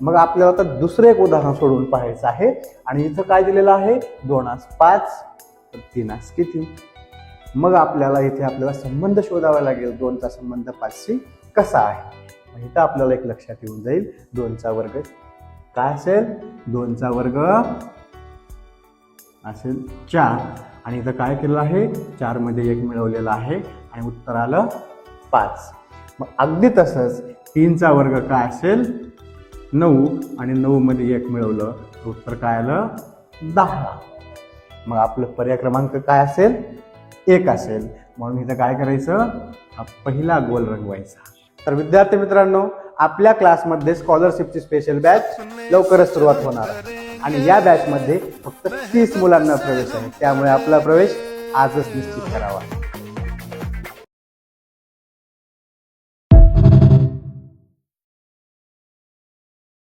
मग आपल्याला आता दुसरं एक उदाहरण सोडून पाहायचं आहे आणि इथं काय दिलेलं आहे 2×5 तर 3× किती. मग आपल्याला इथे आपल्याला संबंध शोधावा लागेल 2चा संबंध 5शी कसा आहे. इथं आपल्याला एक लक्षात येऊन जाईल 2चा वर्ग काय असेल 2चा वर्ग असेल 4 आणि इथं काय केलं आहे 4 मध्ये 1 मिळवलेला आहे आणि उत्तर आलं 5. मग अगदी तसंच 3चा वर्ग काय असेल 9 आणि 9 मध्ये 1 मिळवलं तर उत्तर काय आलं 10. मग आपलं पर्याय क्रमांक काय असेल 1 असेल. म्हणून इथं काय करायचं हा पहिला गोल रंगवायचा. तर विद्यार्थी मित्रांनो आपल्या क्लासमध्ये स्कॉलरशिपची स्पेशल बॅच लवकरच सुरुवात होणार आहे आणि या बॅचमध्ये फक्त 30 मुलांना प्रवेश आहे. त्यामुळे आपला प्रवेश आजच निश्चित करावा.